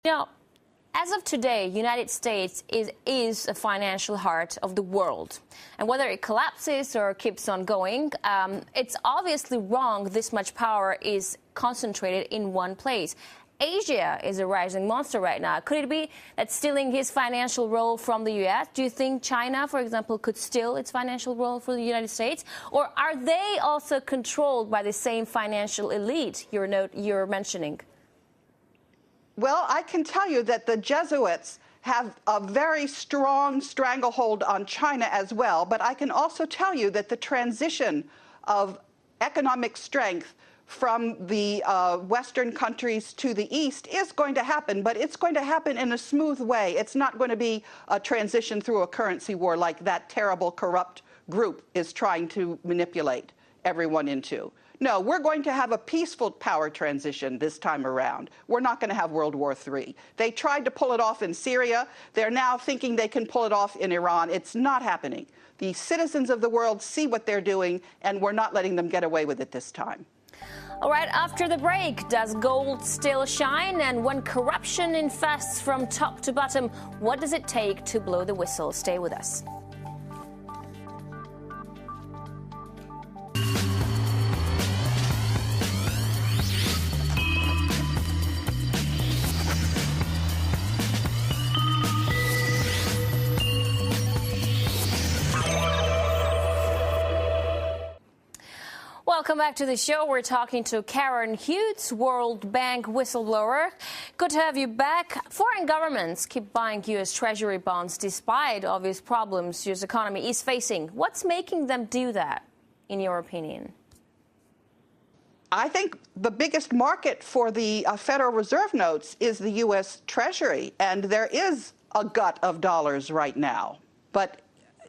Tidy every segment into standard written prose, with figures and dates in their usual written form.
Now, as of today, United States is a financial heart of the world. And whether it collapses or keeps on going, it's obviously wrong this much power is concentrated in one place. Asia is a rising monster right now. Could it be that stealing his financial role from the U.S.? Do you think China, for example, could steal its financial role from the United States? Or are they also controlled by the same financial elite you're mentioning? Well, I can tell you that the Jesuits have a very strong stranglehold on China as well. But I can also tell you that the transition of economic strength from the Western countries to the East is going to happen, but it's going to happen in a smooth way. It's not going to be a transition through a currency war like that terrible, corrupt group is trying to manipulate everyone into. No, we're going to have a peaceful power transition this time around. We're not going to have World War III. They tried to pull it off in Syria. They're now thinking they can pull it off in Iran. It's not happening. The citizens of the world see what they're doing, and we're not letting them get away with it this time. All right, after the break, does gold still shine? And when corruption infests from top to bottom, what does it take to blow the whistle? Stay with us. Welcome back to the show. We're talking to Karen Hughes, World Bank whistleblower. Good to have you back. Foreign governments keep buying U.S. Treasury bonds despite obvious problems U.S. economy is facing. What's making them do that, in your opinion? I think the biggest market for the Federal Reserve notes is the U.S. Treasury, and there is a glut of dollars right now. But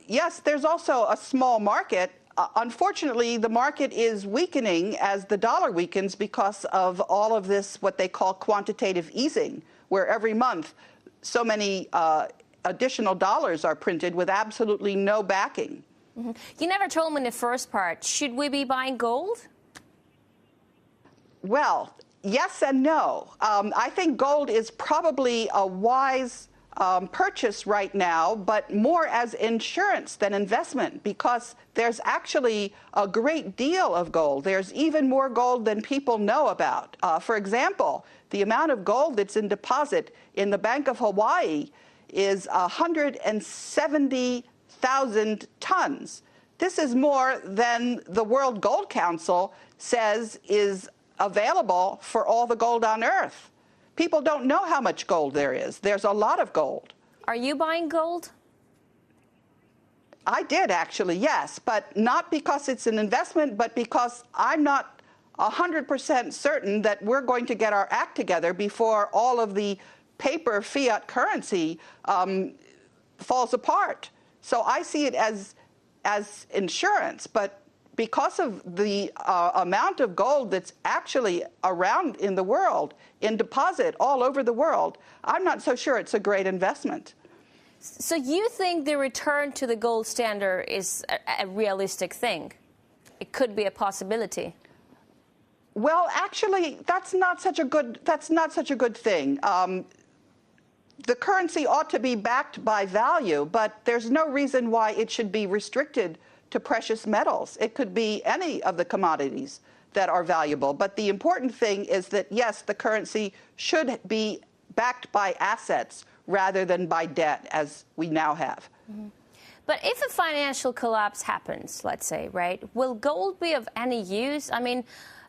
yes, there's also a small market. Unfortunately, the market is weakening as the dollar weakens because of all of this, what they call quantitative easing, where every month so many additional dollars are printed with absolutely no backing. Mm-hmm. You never told me in the first part, should we be buying gold? Well, yes and no. I think gold is probably a wise purchase right now, but more as insurance than investment, because there's actually a great deal of gold. There's even more gold than people know about. For example, the amount of gold that's in deposit in the Bank of Hawaii is 170,000 tons. This is more than the World Gold Council says is available for all the gold on Earth. People don't know how much gold there is. There's a lot of gold. Are you buying gold? I did, actually, yes, but not because it's an investment, but because I'm not 100% certain that we're going to get our act together before all of the paper fiat currency falls apart. So I see it as insurance, but because of the amount of gold that's actually around in the world, in deposit all over the world, I'm not so sure it's a great investment. So you think the return to the gold standard is a realistic thing? It could be a possibility. Well, actually, that's not such a good thing. The currency ought to be backed by value, but there's no reason why it should be restricted to precious metals. It could be any of the commodities that are valuable. But the important thing is that, yes, the currency should be backed by assets rather than by debt, as we now have. Mm-hmm. But if a financial collapse happens, let's say, right, will gold be of any use? I mean,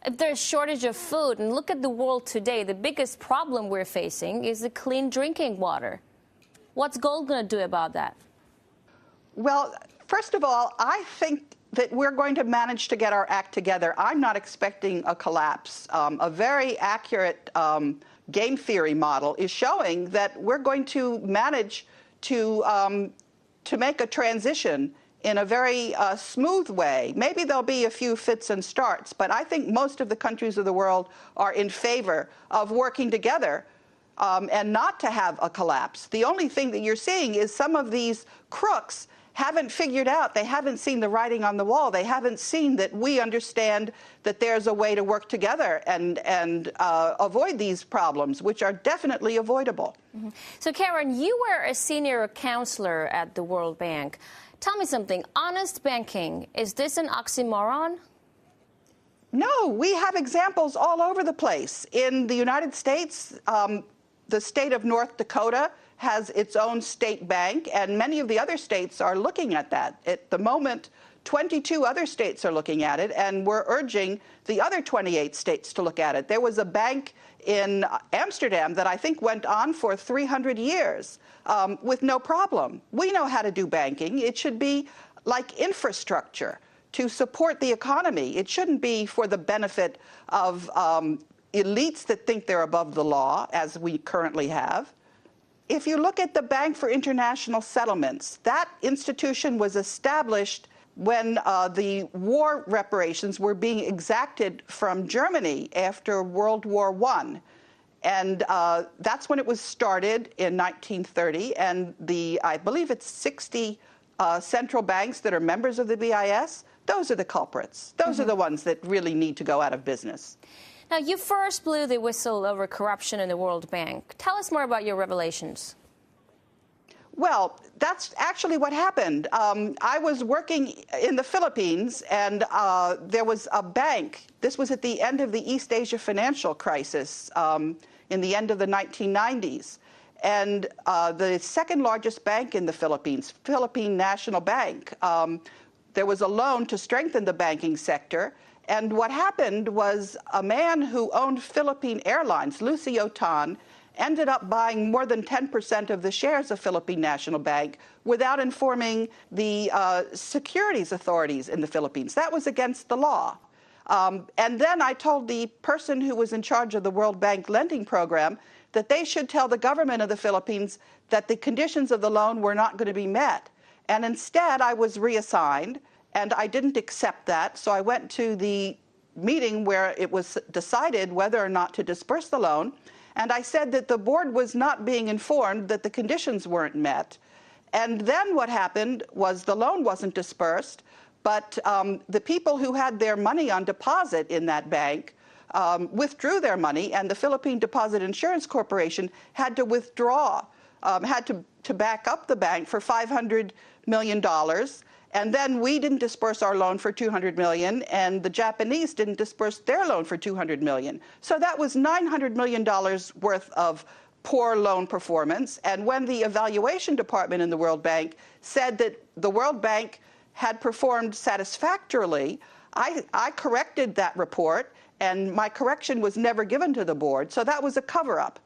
if there's a shortage of food, and look at the world today, the biggest problem we're facing is the clean drinking water. What's gold going to do about that? Well, first of all, I think that we're going to manage to get our act together. I'm not expecting a collapse. A very accurate game theory model is showing that we're going to manage to make a transition in a very smooth way. Maybe there'll be a few fits and starts, but I think most of the countries of the world are in favor of working together and not to have a collapse. The only thing that you're seeing is some of these crooks haven't figured out, they haven't seen the writing on the wall. They haven't seen that we understand that there's a way to work together and avoid these problems, which are definitely avoidable. Mm-hmm. So, Karen, you were a senior counselor at the World Bank. Tell me something. Honest banking, is this an oxymoron? No, we have examples all over the place. In the United States, the state of North Dakota has its own state bank, and many of the other states are looking at that. At the moment, 22 other states are looking at it, and we're urging the other 28 states to look at it. There was a bank in Amsterdam that I think went on for 300 years with no problem. We know how to do banking. It should be like infrastructure to support the economy. It shouldn't be for the benefit of elites that think they're above the law, as we currently have. If you look at the Bank for International Settlements, that institution was established when the war reparations were being exacted from Germany after World War I. And that's when it was started in 1930. And I believe it's 60 central banks that are members of the BIS. Those are the culprits. Those are the ones that really need to go out of business. Now, you first blew the whistle over corruption in the World Bank. Tell us more about your revelations. Well, that's actually what happened. I was working in the Philippines, and there was a bank. This was at the end of the East Asia financial crisis in the end of the 1990s. And the second largest bank in the Philippines, Philippine National Bank, there was a loan to strengthen the banking sector. And what happened was a man who owned Philippine Airlines, Lucio Tan, ended up buying more than 10% of the shares of Philippine National Bank without informing the securities authorities in the Philippines. That was against the law. And then I told the person who was in charge of the World Bank lending program that they should tell the government of the Philippines that the conditions of the loan were not going to be met. And instead, I was reassigned, and I didn't accept that. So I went to the meeting where it was decided whether or not to disperse the loan. And I said that the board was not being informed that the conditions weren't met. And then what happened was the loan wasn't dispersed, but the people who had their money on deposit in that bank withdrew their money, and the Philippine Deposit Insurance Corporation had to withdraw, had to back up the bank for $500 million. And then we didn't disperse our loan for $200 million, and the Japanese didn't disperse their loan for $200 million. So that was $900 million worth of poor loan performance. And when the evaluation department in the World Bank said that the World Bank had performed satisfactorily, I corrected that report, and my correction was never given to the board. So that was a cover-up.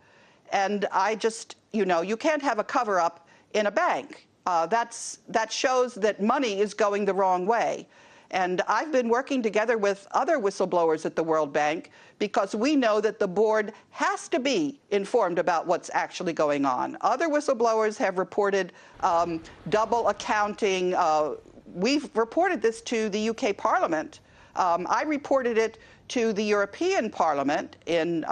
And I just, you can't have a cover-up in a bank. That shows that money is going the wrong way. And I've been working together with other whistleblowers at the World Bank because we know that the board has to be informed about what's actually going on. Other whistleblowers have reported double accounting. We've reported this to the UK Parliament. I reported it to the European Parliament in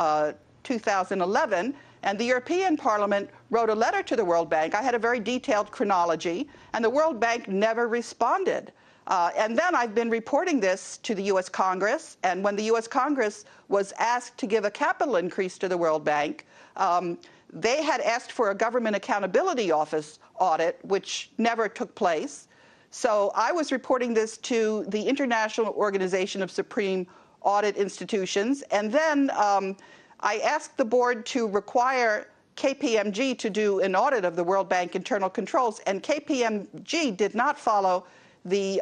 2011. And the European Parliament wrote a letter to the World Bank. I had a very detailed chronology, and the World Bank never responded. And then I've been reporting this to the U.S. Congress, and when the U.S. Congress was asked to give a capital increase to the World Bank, they had asked for a Government Accountability Office audit, which never took place. So I was reporting this to the International Organization of Supreme Audit Institutions, and then I asked the board to require KPMG to do an audit of the World Bank internal controls, and KPMG did not follow the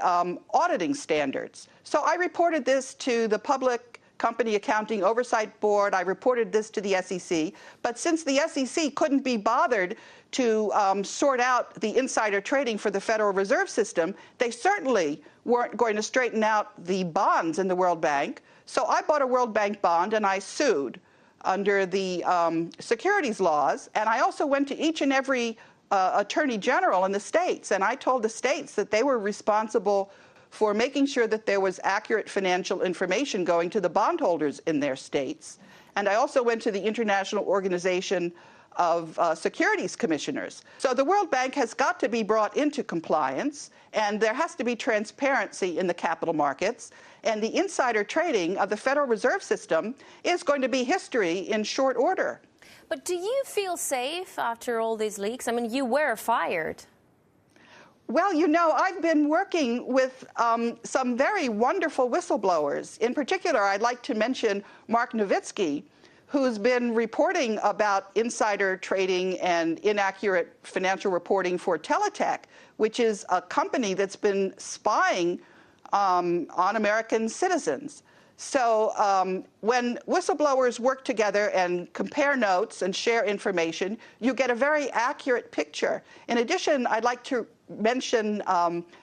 auditing standards. So I reported this to the Public Company Accounting Oversight Board. I reported this to the SEC. But since the SEC couldn't be bothered to sort out the insider trading for the Federal Reserve System, they certainly weren't going to straighten out the bonds in the World Bank. So I bought a World Bank bond, and I sued under the securities laws. And I also went to each and every attorney general in the states, and I told the states that they were responsible for making sure that there was accurate financial information going to the bondholders in their states. And I also went to the International Organization securities commissioners. So the World Bank has got to be brought into compliance, and there has to be transparency in the capital markets. And the insider trading of the Federal Reserve System is going to be history in short order. But do you feel safe after all these leaks? I mean, you were fired. Well, you know, I've been working with some very wonderful whistleblowers. In particular, I'd like to mention Mark Nowitzki, who's been reporting about insider trading and inaccurate financial reporting for Teletech, which is a company that's been spying on American citizens. So when whistleblowers work together and compare notes and share information, you get a very accurate picture. In addition, I'd like to mention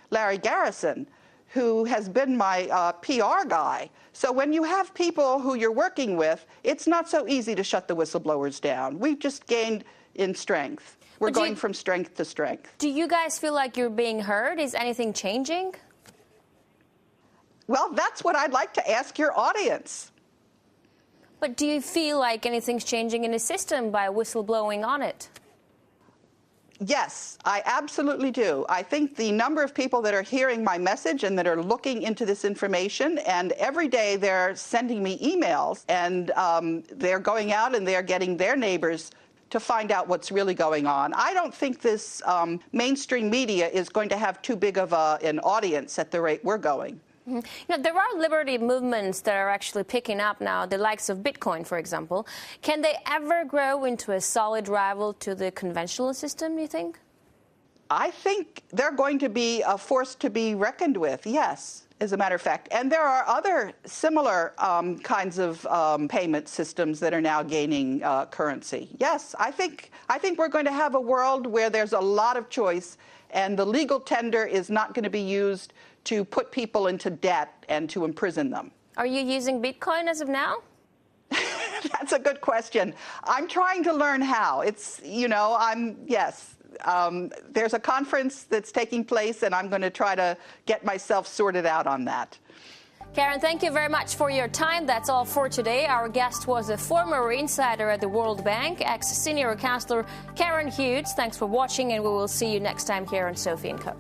Larry Garrison, who has been my PR guy. So when you have people who you're working with, it's not so easy to shut the whistleblowers down. We've just gained in strength. We're going from strength to strength. Do you guys feel like you're being heard? Is anything changing? Well, that's what I'd like to ask your audience. But do you feel like anything's changing in the system by whistleblowing on it? Yes, I absolutely do. I think the number of people that are hearing my message and that are looking into this information, and every day they're sending me emails, and they're going out and they're getting their neighbors to find out what's really going on. I don't think this mainstream media is going to have too big of an audience at the rate we're going. You know, there are liberty movements that are actually picking up now, the likes of Bitcoin, for example. Can they ever grow into a solid rival to the conventional system, do you think? I think they're going to be a force to be reckoned with, yes, as a matter of fact. And there are other similar kinds of payment systems that are now gaining currency. Yes, I think we're going to have a world where there's a lot of choice, and the legal tender is not going to be used to put people into debt and to imprison them. Are you using Bitcoin as of now? That's a good question. I'm trying to learn how. It's, you know, yes. There's a conference that's taking place, and I'm going to try to get myself sorted out on that. Karen, thank you very much for your time. That's all for today. Our guest was a former insider at the World Bank, ex-senior counselor Karen Hughes. Thanks for watching, and we will see you next time here on Sophie & Co.